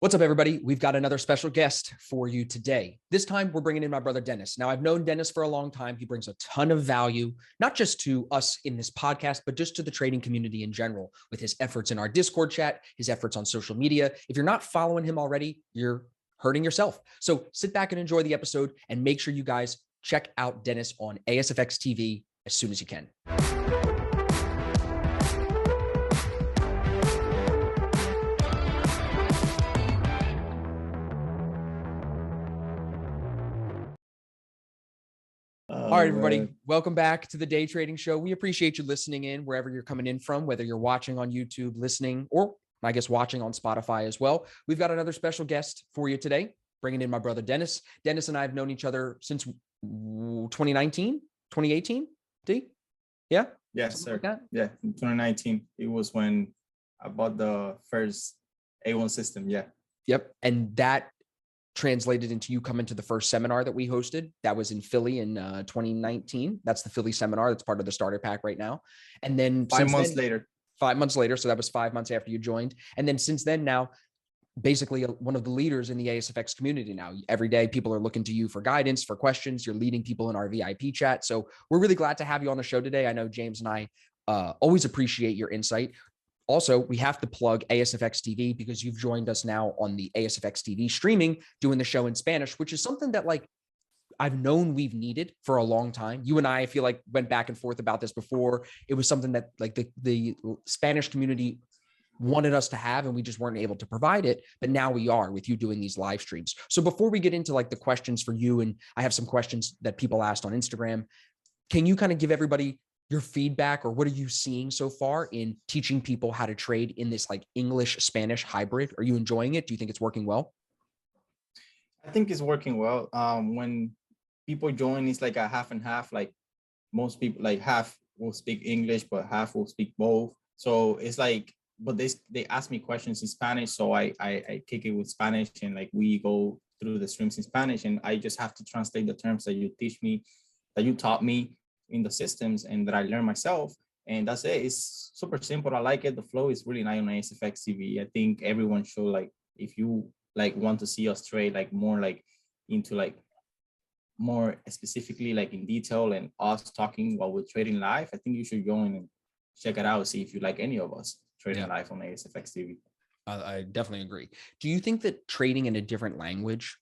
What's up, everybody? We've got another special guest for you today. This time, we're bringing in my brother, Dennys. Now, I've known Dennys for a long time. He brings a ton of value, not just to us in this podcast, but just to the trading community in general with his efforts in our Discord chat, his efforts on social media. If you're not following him already, you're hurting yourself. So sit back and enjoy the episode and make sure you guys check out Dennys on ASFX TV as soon as you can. All right, everybody, welcome back to the Day Trading Show. We appreciate you listening in wherever you're coming in from, whether you're watching on YouTube, listening, or I guess watching on Spotify as well. We've got another special guest for you today, bringing in my brother, Dennys. Dennys and I have known each other since 2019, 2018, D? Yeah? Yes, sir. Like yeah, in 2019. It was when I bought the first A1 system, yeah. Yep, and that translated into you coming to the first seminar that we hosted. That was in Philly in 2019. That's the Philly seminar. That's part of the starter pack right now. And then 5 months later. So that was 5 months after you joined. And then since then now, basically one of the leaders in the ASFX community now. Every day, people are looking to you for guidance, for questions. You're leading people in our VIP chat. So we're really glad to have you on the show today. I know James and I always appreciate your insight. Also, we have to plug ASFX TV because you've joined us now on the ASFX TV streaming, doing the show in Spanish, which is something that like I've known we've needed for a long time. You and I feel like went back and forth about this before. It was something that like the Spanish community wanted us to have, and we just weren't able to provide it. But now we are with you doing these live streams. So before we get into like the questions for you, and I have some questions that people asked on Instagram, can you kind of give everybody your feedback, or what are you seeing so far in teaching people how to trade in this like English-Spanish hybrid? Are you enjoying it? Do you think it's working well? I think it's working well. When people join, it's like a half and half. Like most people, like half will speak English, but half will speak both. So it's like, but they ask me questions in Spanish, so I kick it with Spanish, and like we go through the streams in Spanish, and I just have to translate the terms that you teach me, that you taught me in the systems and that I learned myself. And that's it. It's super simple. I like it. The flow is really nice on ASFX TV. I think everyone should, like, if you like want to see us trade like more like into like more specifically like in detail and us talking while we're trading live, I think you should go in and check it out, see if you like any of us trading live on ASFX TV. I definitely agree. Do you think that trading in a different language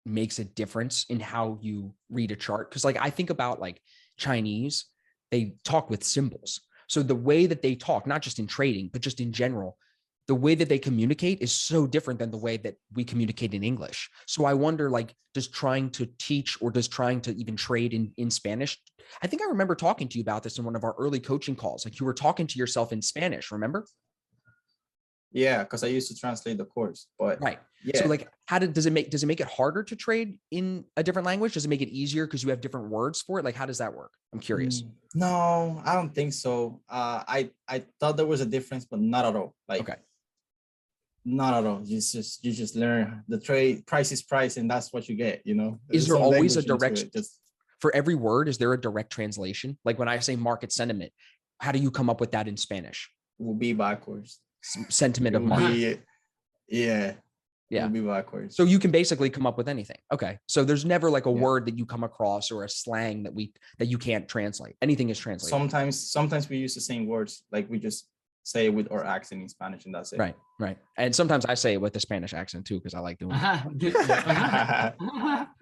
makes a difference in how you read a chart? Because like I think about like Chinese, they talk with symbols. So the way that they talk, not just in trading, but just in general, the way that they communicate is so different than the way that we communicate in English. So I wonder, like, does trying to teach or does trying to even trade in Spanish? I think I remember talking to you about this in one of our early coaching calls. Like you were talking to yourself in Spanish, remember? Yeah, because I used to translate the course, but right. Yeah. So like, does it make it harder to trade in a different language? Does it make it easier because you have different words for it? Like, how does that work? I'm curious. No, I don't think so. I thought there was a difference, but not at all. Like, okay. Not at all. You just learn the trade. Price is price, and that's what you get. You know. Is there always a direct? For every word, is there a direct translation? Like when I say market sentiment, how do you come up with that in Spanish? Will be backwards. Sentiment of market. Yeah. Yeah. Will be backwards. So you can basically come up with anything. Okay. So there's never like a word that you come across or a slang that you can't translate. Anything is translated. Sometimes we use the same words. Like we just say it with our accent in Spanish, and that's it. Right. Right. And sometimes I say it with the Spanish accent too, because I like doing it.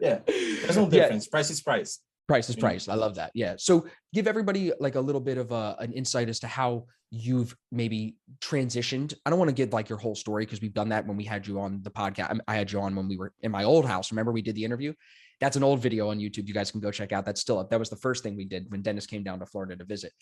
Yeah. There's no difference. Price is price. Price is price. I love that. Yeah. So give everybody like a little bit of an insight as to how you've maybe transitioned. I don't want to give like your whole story because we've done that when we had you on the podcast. I had you on when we were in my old house. Remember we did the interview? That's an old video on YouTube. You guys can go check out. That's still up. That was the first thing we did when Dennys came down to Florida to visit.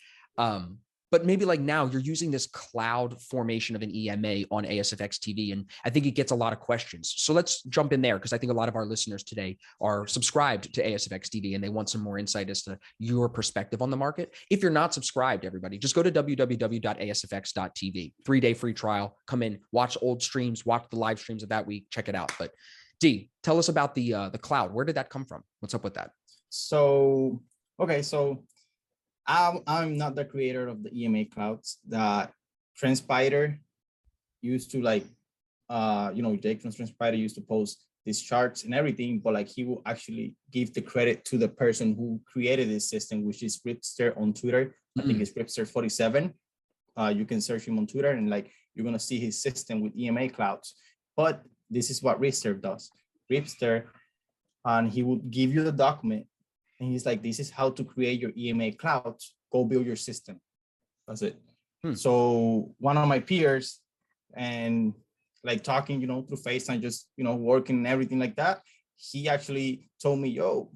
But maybe like now you're using this cloud formation of an EMA on ASFX TV. And I think it gets a lot of questions. So let's jump in there because I think a lot of our listeners today are subscribed to ASFX TV and they want some more insight as to your perspective on the market. If you're not subscribed, everybody, just go to www.asfx.tv. 3-day free trial. Come in, watch old streams, watch the live streams of that week, check it out. But D, tell us about the cloud. Where did that come from? What's up with that? So, okay. So I'm not the creator of the EMA clouds. The Transpider used to like Jake from Spider used to post these charts and everything, but like he will actually give the credit to the person who created this system, which is Ripster on Twitter. I think it's Ripster 47. You can search him on Twitter and like you're gonna see his system with EMA clouds. But this is what Ripster does. Ripster, and he would give you the document, and he's like, "This is how to create your EMA clouds. Go build your system." That's it. So one of my peers, and like talking, through FaceTime, just working and everything like that, he actually told me, "Yo,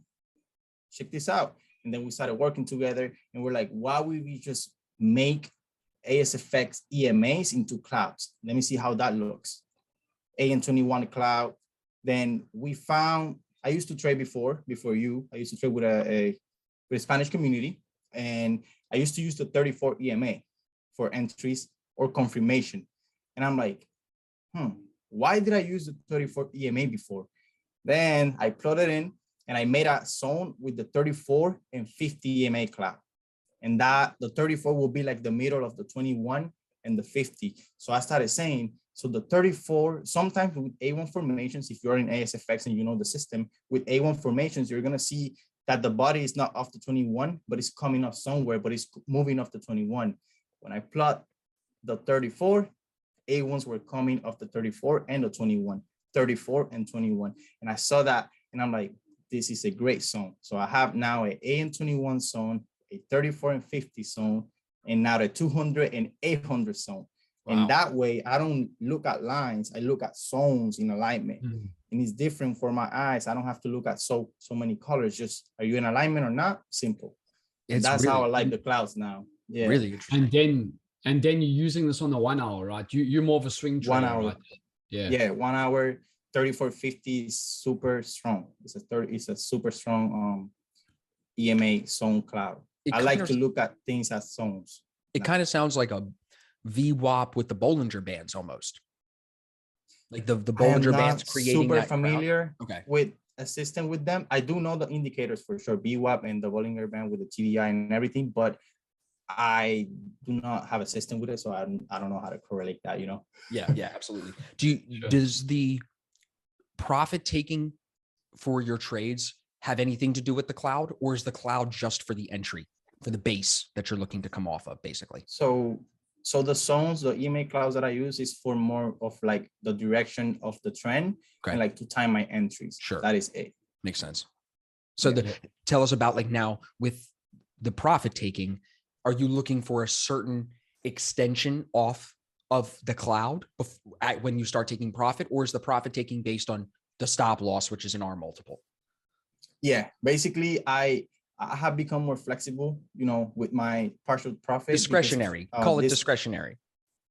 check this out." And then we started working together, and we're like, "Why would we just make ASFX EMAs into clouds? Let me see how that looks." AN21 cloud. Then we found, I used to trade before you. I used to trade with a Spanish community, and I used to use the 34 EMA for entries or confirmation. And I'm like, why did I use the 34 EMA before? Then I plotted in and I made a zone with the 34 and 50 EMA cloud. And that the 34 will be like the middle of the 21 and the 50. So I started saying, so the 34, sometimes with A1 formations, if you're in ASFX and you know the system, with A1 formations, you're gonna see that the body is not off the 21, but it's coming off somewhere, but it's moving off the 21. When I plot the 34, A1s were coming off the 34 and the 21, 34 and 21. And I saw that and I'm like, this is a great zone. So I have now an AN21 zone, a 34 and 50 zone, and now the 200 and 800 zone. Wow. And that way I don't look at lines, I look at zones in alignment. And it's different for my eyes. I don't have to look at so many colors. Just, are you in alignment or not? Simple. And that's really, how I like the clouds now. Yeah. Really interesting. And then you're using this on the 1 hour, right? You're more of a swing trader, 1 hour. right? Yeah, 1 hour, 3450 is super strong. It's a super strong EMA zone cloud. I like to look at things as zones. It kind of sounds like a VWAP with the Bollinger Bands almost. Like the Bollinger Bands creating super that familiar with a system with them. I do know the indicators for sure, VWAP and the Bollinger Band with the TDI and everything, but I do not have a system with it, so I don't know how to correlate that, Yeah, absolutely. Does the profit taking for your trades have anything to do with the cloud, or is the cloud just for the entry, for the base that you're looking to come off of, basically? So the zones, the EMA clouds that I use is for more of like the direction of the trend and like to time my entries. Sure. That is it. Makes sense. So tell us about like now with the profit taking, are you looking for a certain extension off of the cloud when you start taking profit, or is the profit taking based on the stop loss, which is an R multiple? Yeah, basically I have become more flexible, with my partial profit. Discretionary. Call it discretionary.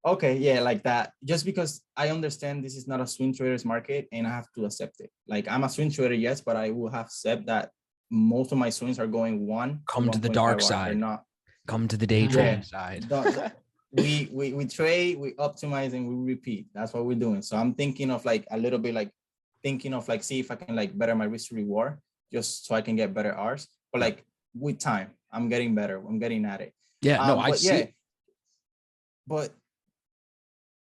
Okay, yeah, like that. Just because I understand this is not a swing trader's market and I have to accept it. Like I'm a swing trader, yes, but I will have accept that most of my swings are going Come to the dark side. Not. Come to the day trading side. We trade, we optimize, and we repeat. That's what we're doing. So I'm thinking of like a little bit like thinking of like, see if I can like better my risk to reward just so I can get better R's. But like with time, I'm getting better. I'm getting at it. Yeah, no, I see. Yeah, but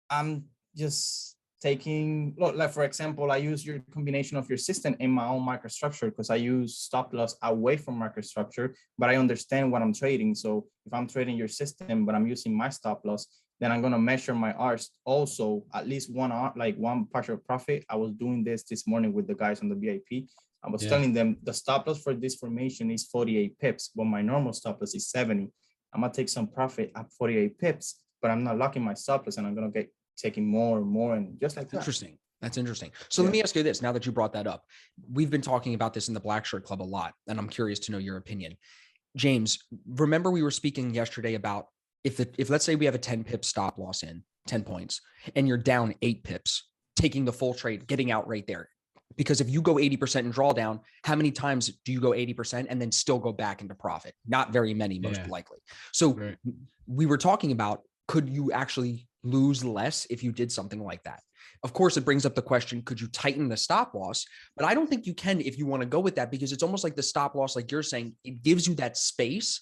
I'm just taking, like for example, I use your combination of your system in my own microstructure because I use stop loss away from microstructure, but I understand what I'm trading. So if I'm trading your system, but I'm using my stop loss, then I'm going to measure my R's also at least 1 hour, like one partial profit. I was doing this morning with the guys on the VIP. I was telling them the stop loss for this formation is 48 pips, but my normal stop loss is 70. I'm going to take some profit at 48 pips, but I'm not locking my stop loss and I'm going to get taking more and more, and just like that. Interesting. That's interesting. So let me ask you this, now that you brought that up. We've been talking about this in the Black Shirt Club a lot, and I'm curious to know your opinion. James, remember we were speaking yesterday about if let's say we have a 10 pip stop loss in 10 points and you're down 8 pips, taking the full trade, getting out right there. Because if you go 80% in drawdown, how many times do you go 80% and then still go back into profit? Not very many, most likely. So we were talking about, could you actually lose less if you did something like that? Of course, it brings up the question, could you tighten the stop loss? But I don't think you can if you want to go with that, because it's almost like the stop loss, like you're saying, it gives you that space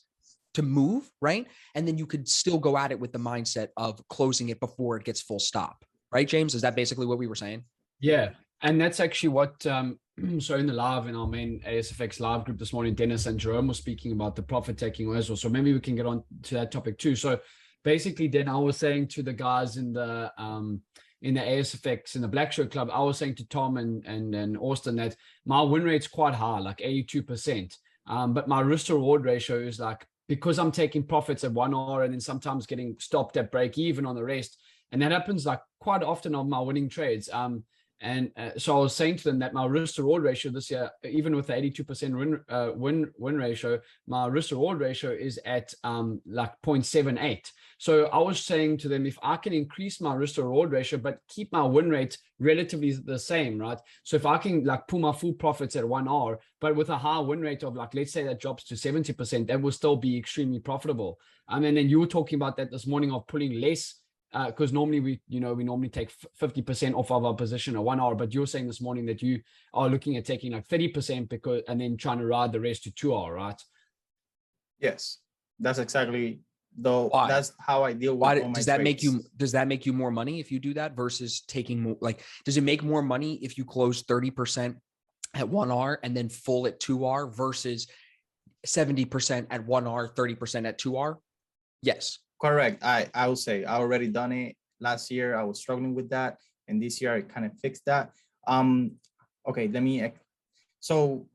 to move, right? And then you could still go at it with the mindset of closing it before it gets full stop. right, James? Is that basically what we were saying? Yeah. And that's actually what, so in the live, in our main ASFX live group this morning, Dennys and Jerome were speaking about the profit taking as well. So maybe we can get on to that topic too. So basically, then I was saying to the guys in the ASFX, in the Black Shirt Club, I was saying to Tom and Austin that my win rate's quite high, like 82%. But my risk to reward ratio is like, because I'm taking profits at 1 hour and then sometimes getting stopped at break even on the rest. And that happens like quite often on my winning trades. So I was saying to them that my risk to reward ratio this year, even with the 82% win ratio, my risk to reward ratio is at like 0.78. So I was saying to them, if I can increase my risk to reward ratio, but keep my win rate relatively the same, right? So if I can like pull my full profits at 1 hour, but with a high win rate of like, let's say that drops to 70%, that will still be extremely profitable. And then you were talking about that this morning of pulling less, because normally we normally take 50% off of our position at 1 hour, but you're saying this morning that you are looking at taking like 30% and then trying to ride the rest to 2 hour, right? Yes, that's exactly Why? that's how I deal with Why all my does that trades. does that make you more money if you do that versus taking more, like, does it make more money if you close 30% at 1 hour and then full at 2 hour versus 70% at 1 hour, 30% at 2 hour? Yes. Correct. I would say I already done it last year. I was struggling with that, and this year I kind of fixed that. Okay, so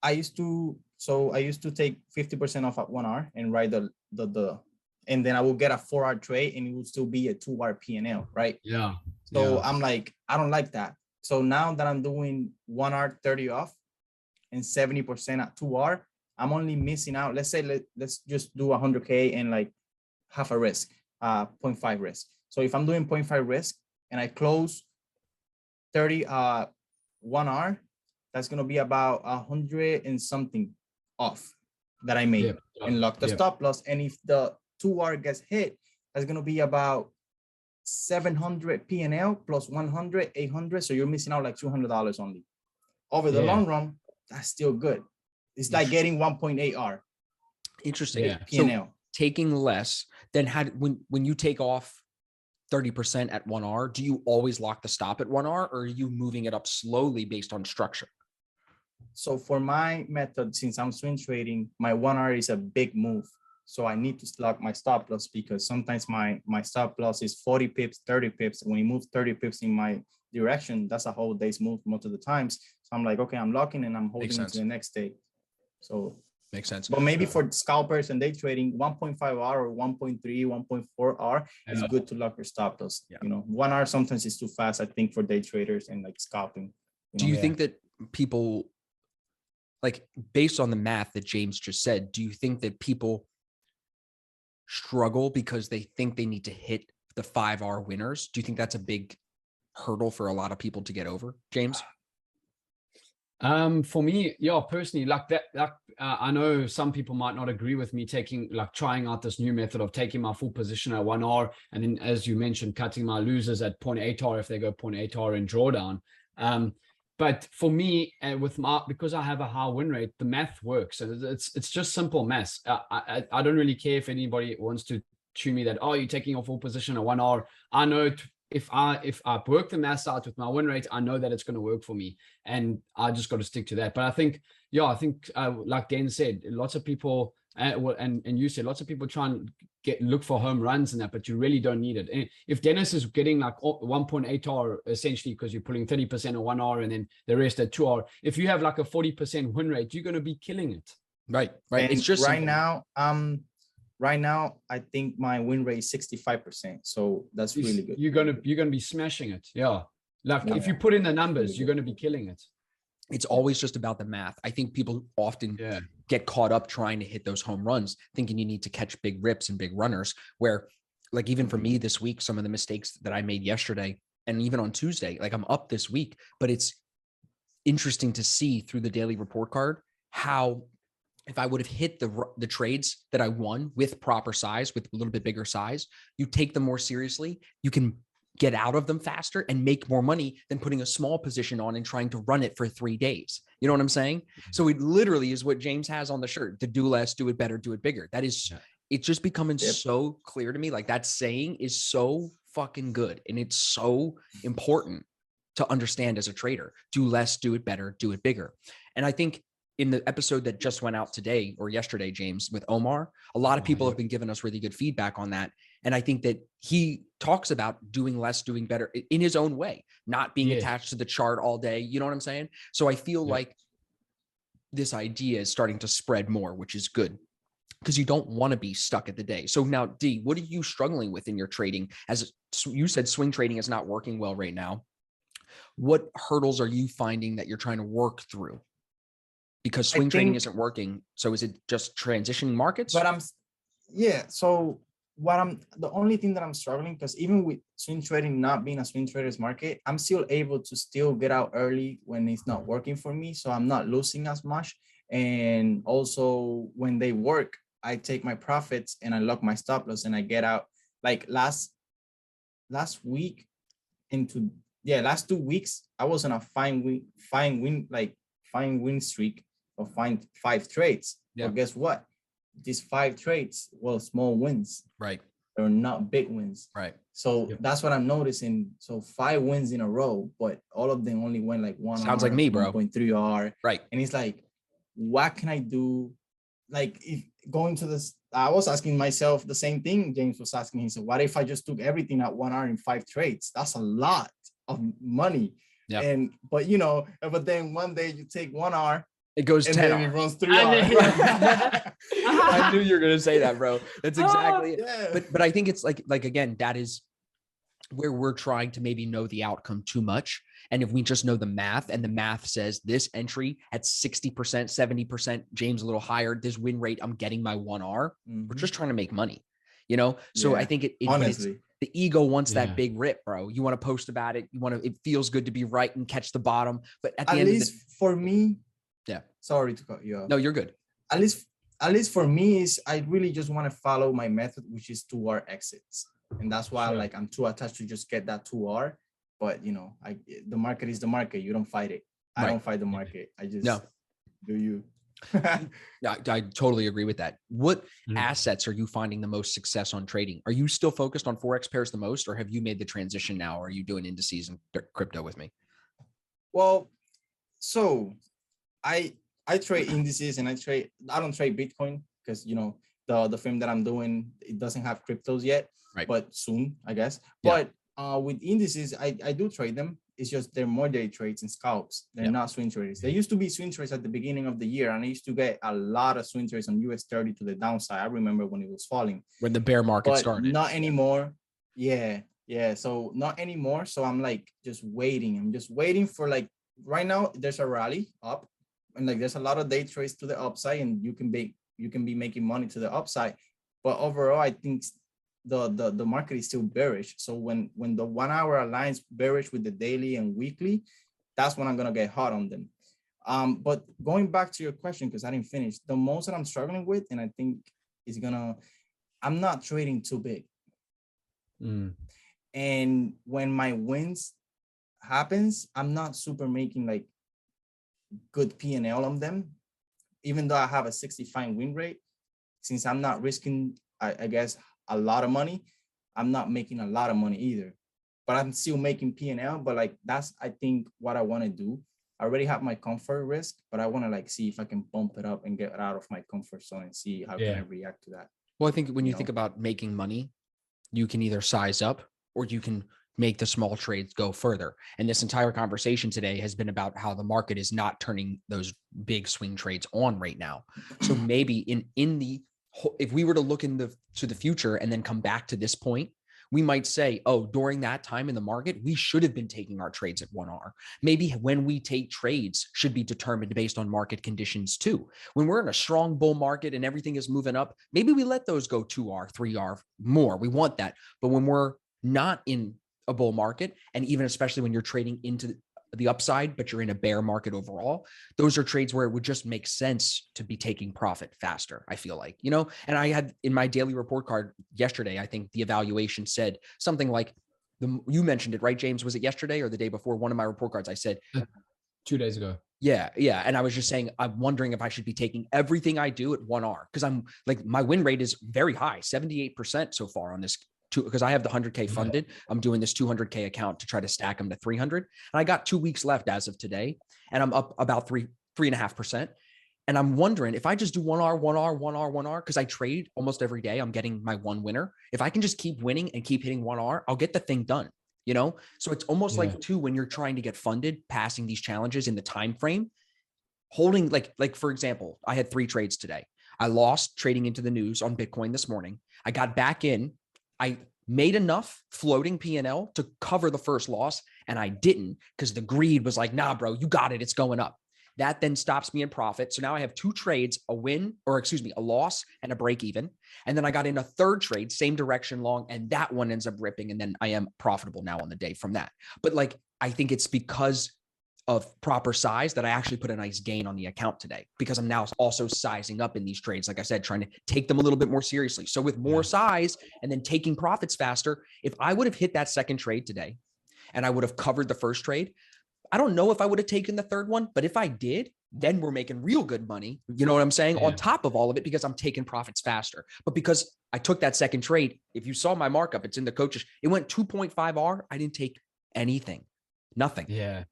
I used to take 50% off at 1 hour and write the and then I will get a 4 hour trade and it will still be a 2 hour P&L, right? Yeah. So yeah. I'm like, I don't like that. So now that I'm doing 1 hour 30 off and 70% at 2 hour, I'm only missing out. Let's say let's just do 100K and like half a risk, 0.5 risk. So if I'm doing 0.5 risk and I close 30 1 hour, that's gonna be about 100 and something off that I made and lock the stop loss. And if the 2 hour gets hit, that's gonna be about 700 P&L plus 100, 800. So you're missing out like $200 only. Over the long run, that's still good. It's like getting 1.8 R. Interesting. Yeah. P&L. So taking less than when you take off 30% at 1 hour, do you always lock the stop at 1 hour, or are you moving it up slowly based on structure? So for my method, since I'm swing trading, my 1 hour is a big move. So I need to lock my stop loss because sometimes my stop loss is 40 pips, 30 pips. When you move 30 pips in my direction, that's a whole day's move most of the times. So I'm like, okay, I'm locking and I'm holding it to the next day. So makes sense. But maybe for scalpers and day trading, 1.5 hour or 1.3, 1.4 hour is good to lock your stop loss. Yeah. 1 hour sometimes is too fast, I think, for day traders and like scalping. Do you think that people, like, based on the math that James just said, do you think that people struggle because they think they need to hit the 5 hour winners? Do you think that's a big hurdle for a lot of people to get over, James? For me, personally, like that, I know some people might not agree with me trying out this new method of taking my full position at 1 hour. And then, as you mentioned, cutting my losers at 0.8 hour if they go 0.8 hour in drawdown. But for me, because I have a high win rate, the math works. And it's just simple math. I don't really care if anybody wants to chew me that, oh, you're taking your full position at 1 hour. I know if I work the math out with my win rate, I know that it's going to work for me, and I just got to stick to that. But I think like Dan said, lots of people, and you said, lots of people try and look for home runs and that, but you really don't need it. And if Dennys is getting like 1.8 hour essentially because you're pulling 30% at 1 hour and then the rest at 2 hour, if you have like a 40% win rate, you're going to be killing it. Right. And it's just right simple. Right now, I think my win rate is 65%. So that's really good. You're gonna be smashing it. Yeah. If you put in the numbers, you're gonna be killing it. It's always just about the math. I think people often get caught up trying to hit those home runs, thinking you need to catch big rips and big runners, where, like, even for me this week, some of the mistakes that I made yesterday and even on Tuesday, like, I'm up this week, but it's interesting to see through the daily report card how, if I would have hit the trades that I won with proper size, with a little bit bigger size, you take them more seriously, you can get out of them faster and make more money than putting a small position on and trying to run it for 3 days. You know what I'm saying? So it literally is what James has on the shirt: to do less, do it better, do it bigger. That is, it's just becoming so clear to me. Like, that saying is so fucking good. And it's so important to understand as a trader. Do less, do it better, do it bigger. And I think in the episode that just went out today or yesterday, James, with Omar, a lot of people have been giving us really good feedback on that. And I think that he talks about doing less, doing better in his own way, not being attached to the chart all day. You know what I'm saying? So I feel like this idea is starting to spread more, which is good, because you don't want to be stuck at the day. So now, D, what are you struggling with in your trading? As you said, swing trading is not working well right now. What hurdles are you finding that you're trying to work through? Because swing trading isn't working. So is it just transitioning markets? But so the only thing that I'm struggling, because even with swing trading not being a swing traders market, I'm still able to still get out early when it's not working for me. So I'm not losing as much. And also when they work, I take my profits and I lock my stop loss and I get out. Like last week last 2 weeks, I was on a fine win streak of 5 trades. Yeah. But guess what? These 5 trades were small wins. Right. They're not big wins. Right. So that's what I'm noticing. So 5 wins in a row, but all of them only went like 1 Sounds hour, like me, bro. 1.3 hour. Right. And it's like, what can I do? Like if going to this, I was asking myself the same thing James was asking. He said, what if I just took everything at 1 hour in 5 trades? That's a lot of money. Yeah. But then one day you take 1 hour, it goes and 10 then it runs 3 hours. I knew you were going to say that, bro. That's exactly it. Yeah. But I think it's like again, that is where we're trying to maybe know the outcome too much. And if we just know the math, and the math says this entry at 60%, 70%, James a little higher, this win rate, I'm getting my 1R. We're just trying to make money, So I think honestly, the ego wants that big rip, bro. You want to post about it. It feels good to be right and catch the bottom. But at the end of for me, yeah. Sorry to cut you off. No, you're good. At least for me is I really just want to follow my method, which is 2R exits. And that's why I'm too attached to just get that 2R. But the market is the market. You don't fight it. I don't fight the market. I just do you. I totally agree with that. What assets are you finding the most success on trading? Are you still focused on Forex pairs the most, or have you made the transition now? Or are you doing indices and crypto with me? Well, so I trade indices and I don't trade Bitcoin because the firm that I'm doing, it doesn't have cryptos yet, right? But soon, I guess. Yeah. But with indices, I do trade them. It's just they're more day trades and scalps. They're not swing traders. There used to be swing trades at the beginning of the year, and I used to get a lot of swing trades on US 30 to the downside. I remember when it was falling. When the bear market started. Not anymore. Yeah. So not anymore. So I'm like just waiting. I'm just waiting for right now there's a rally up, and there's a lot of day trades to the upside, and you can be making money to the upside. But overall, I think the market is still bearish. So when the 1 hour aligns bearish with the daily and weekly, that's when I'm gonna get hot on them. But going back to your question, because I didn't finish, the most that I'm struggling with, and I think I'm not trading too big. And when my wins happens, I'm not super making good P&L on them, even though I have a 65 win rate. Since I'm not risking, I guess, a lot of money, I'm not making a lot of money either, but I'm still making P&L. But that's, I think, what I want to do. I already have my comfort risk, but I want to see if I can bump it up and get out of my comfort zone and see how can I react to that. Well, I think when you think about making money, you can either size up or you can make the small trades go further. And this entire conversation today has been about how the market is not turning those big swing trades on right now. So maybe if we were to look to the future and then come back to this point, we might say, oh, during that time in the market, we should have been taking our trades at 1R. Maybe when we take trades should be determined based on market conditions too. When we're in a strong bull market and everything is moving up, maybe we let those go 2R, 3R more. We want that. But when we're not in a bull market, and even especially when you're trading into the upside, but you're in a bear market overall, those are trades where it would just make sense to be taking profit faster, I feel like, and I had in my daily report card yesterday, I think the evaluation said something like you mentioned it, right, James? Was it yesterday or the day before? One of my report cards, I said 2 days ago. Yeah. And I was just saying, I'm wondering if I should be taking everything I do at 1R, because I'm my win rate is very high, 78% so far on this because I have the 100K funded. I'm doing this 200K account to try to stack them to 300. And I got 2 weeks left as of today, and I'm up about 3.5%. And I'm wondering if I just do 1R, 1R, 1R, 1R, because I trade almost every day. I'm getting my one winner. If I can just keep winning and keep hitting 1R, I'll get the thing done, you know? So it's almost like too, when you're trying to get funded, passing these challenges in the time frame, holding like for example, I had 3 trades today. I lost trading into the news on Bitcoin this morning. I got back in. I made enough floating P&L to cover the first loss, and I didn't because the greed was like, nah, bro, you got it. It's going up. That then stops me in profit. So now I have 2 trades, a loss and a break even. And then I got in a third trade, same direction long, and that one ends up ripping. And then I am profitable now on the day from that. But like, I think it's because of proper size that I actually put a nice gain on the account today, because I'm now also sizing up in these trades. Like I said, trying to take them a little bit more seriously. So with more size and then taking profits faster, if I would have hit that second trade today and I would have covered the first trade, I don't know if I would have taken the third one, but if I did, then we're making real good money. You know what I'm saying? On top of all of it, because I'm taking profits faster. But because I took that second trade, if you saw my markup, it's in the coaches, it went 2.5R. I didn't take anything, nothing. Yeah.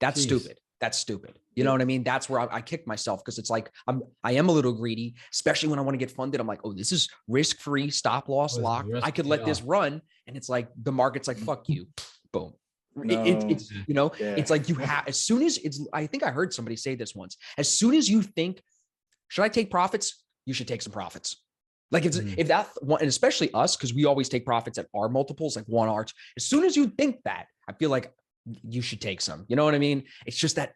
That's stupid. That's stupid. You know what I mean? That's where I kick myself, because it's like, I am a little greedy, especially when I want to get funded. I'm like, oh, this is risk-free, stop loss lock. I could let this run. And it's like, the market's like, fuck you. Boom. No. It's, you know, it's like you have, as soon as I think I heard somebody say this once, as soon as you think, should I take profits? You should take some profits. Like if that one, and especially us, because we always take profits at our multiples, like 1R. As soon as you think that, I feel like you should take some, you know what I mean? It's just that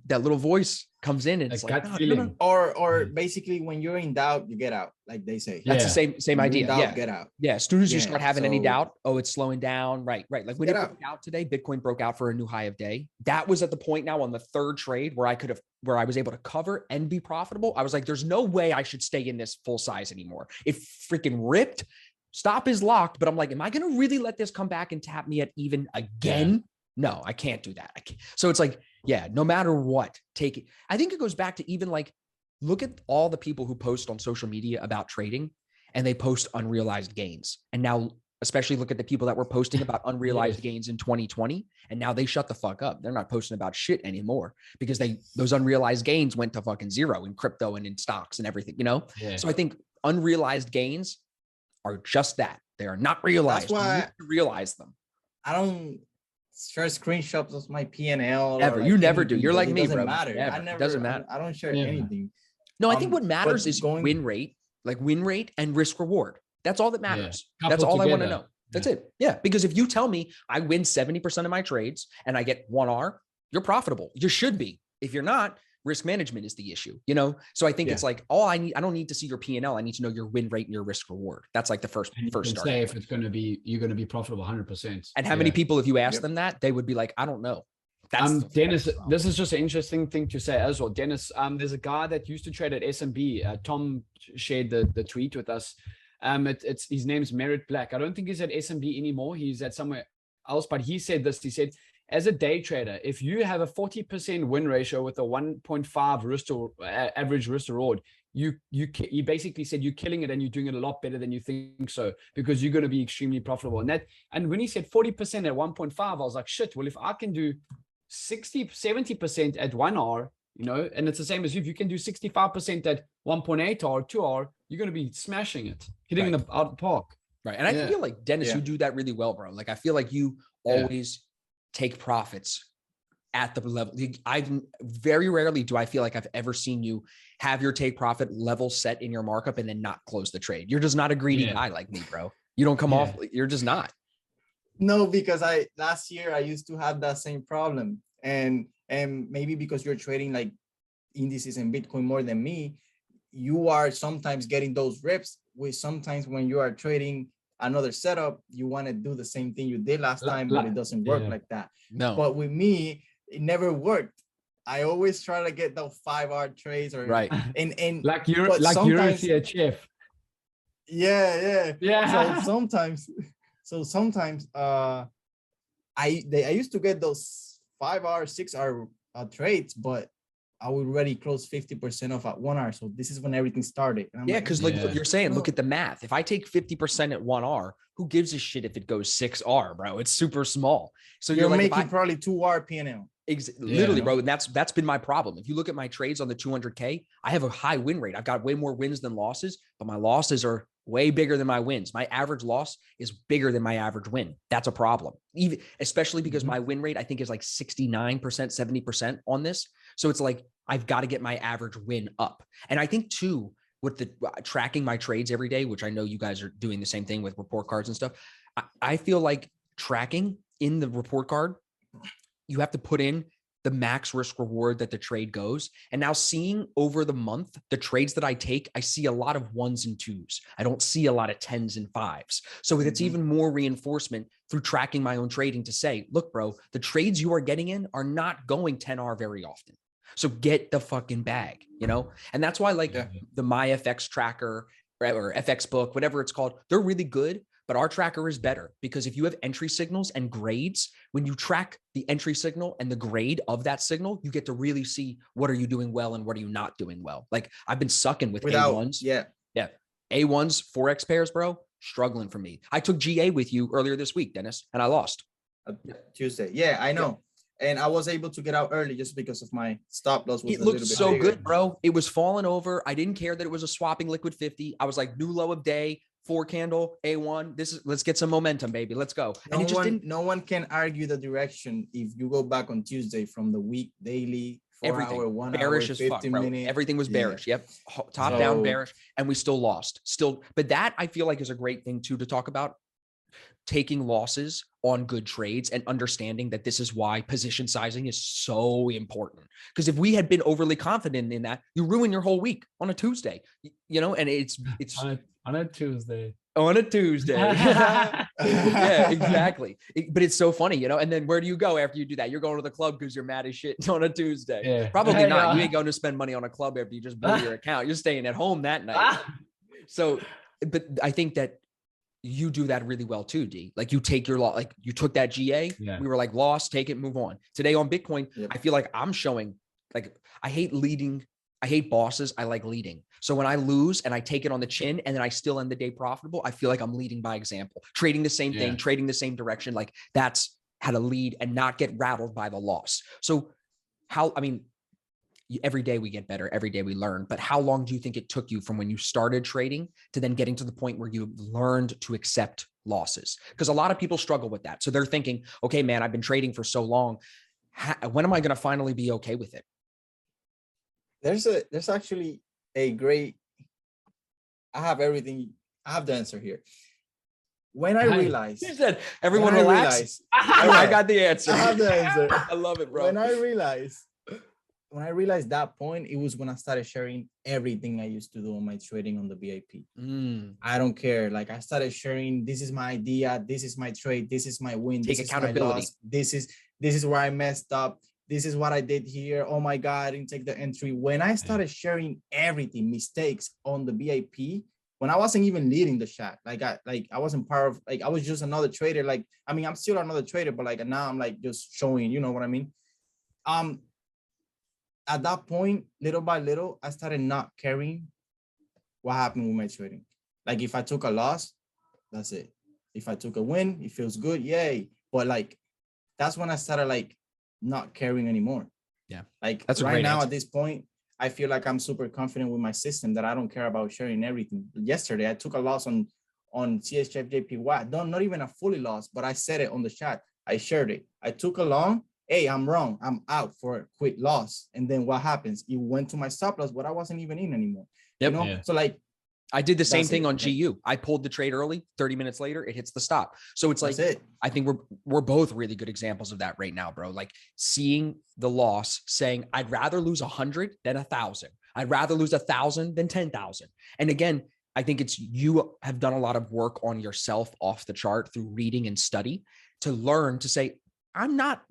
little voice comes in and it's like, feeling. Or basically when you're in doubt, you get out, like they say. That's the same idea. Doubt, get out. Yeah. As soon as you start having any doubt, oh, it's slowing down. Right. Like when it broke out today, Bitcoin broke out for a new high of day. That was at the point now on the third trade where I was able to cover and be profitable. I was like, there's no way I should stay in this full size anymore. It freaking ripped. Stop is locked. But I'm like, am I going to really let this come back and tap me at even again? Yeah. No, I can't do that. So it's like, yeah, no matter what, take it. I think it goes back to even like, look at all the people who post on social media about trading and they post unrealized gains. And now, especially look at the people that were posting about unrealized gains in 2020. And now they shut the fuck up. They're not posting about shit anymore because those unrealized gains went to fucking zero in crypto and in stocks and everything, you know? Yeah. So I think unrealized gains are just that. They are not realized. That's why you need to realize them. I don't share screenshots of my P&L. Ever. You never do. You're like me, bro. It doesn't matter. It doesn't matter. I don't share anything. No, I think what matters is win rate and risk reward. That's all that matters. That's all I want to know. That's it. Yeah. Because if you tell me I win 70% of my trades and I get 1R, you're profitable. You should be. If you're not, risk management is the issue, you know? So I think it's like, I don't need to see your P&L. I need to know your win rate and your risk reward. That's like the first start. Say if it's going to be, you're going to be profitable 100%. And how many people, if you ask them that, they would be like, I don't know. Dennis, this is just an interesting thing to say as well. Dennis, there's a guy that used to trade at SMB. Tom shared the tweet with us. It's his name's Merritt Black. I don't think he's at SMB anymore. He's at somewhere else, but he said this. He said, as a day trader, if you have a 40% win ratio with a 1.5 average risk reward, you basically said you're killing it and you're doing it a lot better than you think so, because you're going to be extremely profitable. And when he said 40% at 1.5, I was like, shit, well, if I can do 70% at 1R, you know, and it's the same as if you can do 65% at 1.8R, 2R, you're going to be smashing it, hitting the out of the park. Right. And I feel like, Dennis, you do that really well, bro. Like, I feel like you always take profits at the level. Very rarely do I feel like I've ever seen you have your take profit level set in your markup and then not close the trade. You're just not a greedy guy like me, bro. You don't come off. You're just not. No, because last year I used to have that same problem. And maybe because you're trading like indices and Bitcoin more than me, you are sometimes getting those rips, which sometimes when you are trading another setup, you want to do the same thing you did last time, but it doesn't work like that. No. But with me, it never worked. I always try to get those 5R trades or and like you're CHF. Yeah. So sometimes I used to get those 5R, 6R trades, but I already closed 50% of at 1 hour. So this is when everything started. And I'm Yeah, because like Yeah. you're saying, look no. at the math. If I take 50% at 1R, who gives a shit if it goes 6R, bro? It's super small. So You're like, making probably 2R P&L. Literally, Yeah. bro. And that's been my problem. If you look at my trades on the 200K, I have a high win rate. I've got way more wins than losses, but my losses are way bigger than my wins. My average loss is bigger than my average win. That's a problem. Even especially because my win rate, I think, is like 69%, 70% on this. So it's like I've got to get my average win up. And I think too, with the tracking my trades every day, which I know you guys are doing the same thing with report cards and stuff. I feel like tracking in the report card, you have to put in the max risk reward that the trade goes. And now seeing over the month, the trades that I take, I see a lot of 1s and 2s. I don't see a lot of 10s and 5s. So it's even more reinforcement through tracking my own trading to say, look, bro, the trades you are getting in are not going 10R very often. So get the fucking bag, you know? And that's why like the MyFX tracker or FX book, whatever it's called, they're really good. But our tracker is better because if you have entry signals and grades, when you track the entry signal and the grade of that signal, you get to really see what are you doing well and what are you not doing well. Like I've been sucking with A1s. Yeah. A1s, Forex pairs, bro, struggling for me. I took GA with you earlier this week, Dennis, and I lost. Tuesday. Yeah, I know. Yeah. And I was able to get out early just because of my stop loss. It looked so bigger. Good, bro. It was falling over. I didn't care that it was a swapping liquid 50. I was like, new low of day. 4 candle A1. Let's get some momentum, baby. Let's go. No one can argue the direction if you go back on Tuesday from the week daily, 4 hour, 1 bearish hour, as 50 fuck, bro. minute. Everything was bearish. Yep. Top down bearish. And we still lost. But that I feel like is a great thing too to talk about. Taking losses on good trades and understanding that this is why position sizing is so important. Because if we had been overly confident in that, you ruin your whole week on a Tuesday, you know, and it's on a Tuesday. On a Tuesday. Yeah, exactly. But it's so funny, you know, and then where do you go after you do that? You're going to the club because you're mad as shit on a Tuesday. Yeah. Probably not. You ain't going to spend money on a club after you just blew your account. You're staying at home that night. So, but I think that you do that really well too, D. Like you take your like you took that GA. Yeah. We were like, lost, take it, move on. Today on Bitcoin, I feel like I'm showing like I hate leading. I hate bosses. I like leading. So when I lose and I take it on the chin and then I still end the day profitable, I feel like I'm leading by example, trading the same thing, trading the same direction. Like that's how to lead and not get rattled by the loss. So every day we get better, every day we learn, but how long do you think it took you from when you started trading to then getting to the point where you learned to accept losses? Because a lot of people struggle with that. So they're thinking, okay, man, I've been trading for so long. When am I going to finally be okay with it? There's actually a great, I have everything. I have the answer here. When I realized, you said everyone relax. I got the answer. I have the answer. I love it, bro. When I realized that point, it was when I started sharing everything I used to do on my trading on the VIP. I don't care. Like I started sharing, this is my idea, this is my trade, this is my win, take this accountability. Is my loss, this is where I messed up. This is what I did here. Oh my God, I didn't take the entry. When I started sharing everything, mistakes on the VIP, when I wasn't even leading the chat, I wasn't part of, like, I was just another trader. Like, I mean, I'm still another trader, but like now I'm like just showing, you know what I mean? At that point, little by little, I started not caring what happened with my trading. Like if I took a loss, that's it. If I took a win, it feels good, yay. But like, that's when I started like not caring anymore. Yeah. Like that's right now at this point, I feel like I'm super confident with my system that I don't care about sharing everything. Yesterday, I took a loss on CHF JPY. Not even a fully loss, but I said it on the chat. I shared it. I took a long. Hey, I'm wrong. I'm out for a quick loss. And then what happens? It went to my stop loss, but I wasn't even in anymore. Yep. You know? Yeah. So like, I did the same thing on GU. I pulled the trade early, 30 minutes later, it hits the stop. So it's like, I think we're both really good examples of that right now, bro. Like seeing the loss, saying, I'd rather lose 100 than 1,000. I'd rather lose 1,000 than 10,000. And again, I think it's, you have done a lot of work on yourself off the chart through reading and study to learn to say, I'm not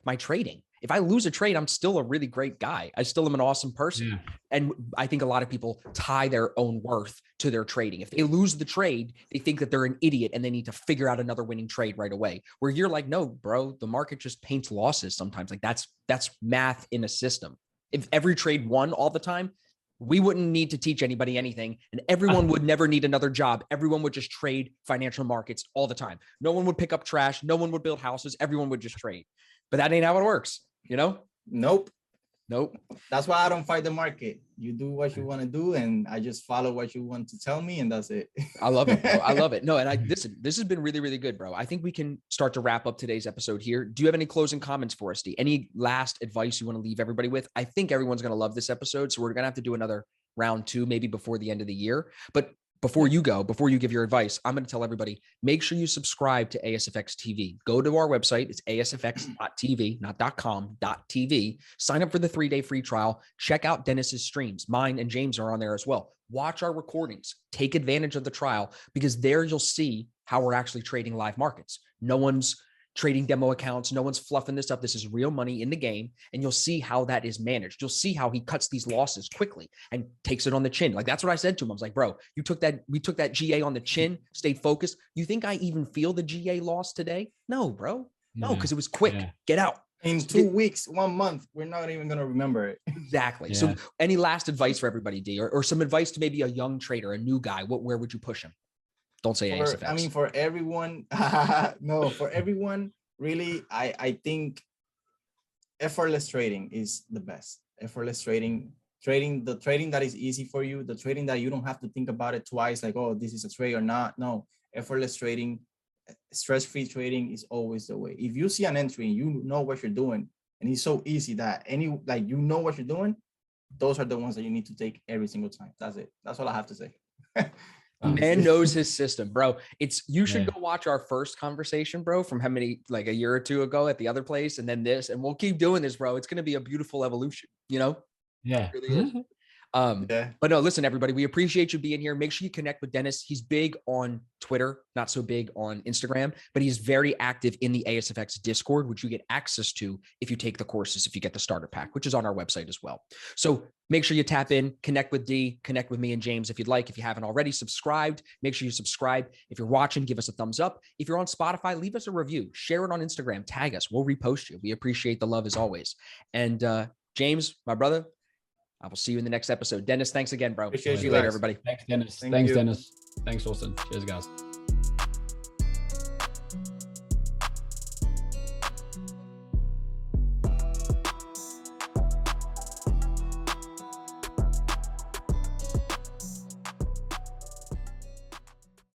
my trading. If I lose a trade, I'm still a really great guy. I still am an awesome person. Yeah. And I think a lot of people tie their own worth to their trading. If they lose the trade, they think that they're an idiot and they need to figure out another winning trade right away. Where you're like, no, bro, the market just paints losses sometimes. Like that's math in a system. If every trade won all the time, we wouldn't need to teach anybody anything, and everyone would never need another job. Everyone would just trade financial markets all the time. No one would pick up trash. No one would build houses. Everyone would just trade. But that ain't how it works, you know? Nope. Nope. That's why I don't fight the market. You do what you want to do, and I just follow what you want to tell me, and that's it. I love it, bro. I love it. No, and this has been really, really good, bro. I think we can start to wrap up today's episode here. Do you have any closing comments for us, D? Any last advice you want to leave everybody with? I think everyone's going to love this episode, so we're going to have to do another round 2, maybe before the end of the year. But before you give your advice, I'm going to tell everybody, make sure you subscribe to ASFX TV. Go to our website. It's asfx.tv, not .com.tv. Sign up for the 3-day free trial. Check out Dennys's streams. Mine and James are on there as well. Watch our recordings. Take advantage of the trial, because there you'll see how we're actually trading live markets. No one's trading demo accounts. No one's fluffing this up. This is real money in the game. And you'll see how that is managed. You'll see how he cuts these losses quickly and takes it on the chin. Like, that's what I said to him. I was like, bro, we took that GA on the chin, stayed focused. You think I even feel the GA loss today? No, bro. No, because it was quick. Yeah. Get out. In 2 weeks, 1 month, we're not even going to remember it. Exactly. Yeah. So any last advice for everybody, D, or some advice to maybe a young trader, a new guy? Where would you push him? Don't say ASFX. I mean, for everyone, no, for everyone, really, I think effortless trading is the best. Effortless trading, the trading that is easy for you, the trading that you don't have to think about it twice, like, oh, this is a trade or not. No, effortless trading, stress-free trading is always the way. If you see an entry and you know what you're doing, and it's so easy that you know what you're doing, those are the ones that you need to take every single time. That's it. That's all I have to say. Man knows his system, bro. You should go watch our first conversation, bro, from how many, like a year or two ago at the other place, and then this, and we'll keep doing this, bro. It's going to be a beautiful evolution, you know? Yeah. It really is. But no, listen, everybody, we appreciate you being here. Make sure you connect with Dennys. He's big on Twitter, not so big on Instagram, but he's very active in the ASFX Discord, which you get access to if you take the courses, if you get the starter pack, which is on our website as well. So make sure you tap in, connect with D, connect with me and James if you'd like. If you haven't already subscribed, make sure you subscribe. If you're watching, give us a thumbs up. If you're on Spotify, leave us a review, share it on Instagram, tag us. We'll repost you. We appreciate the love as always. And James, my brother, I will see you in the next episode. Dennys, thanks again, bro. Appreciate you later, everybody. Thanks, Dennys. Thanks, Dennys. Thanks, Austin. Cheers, guys.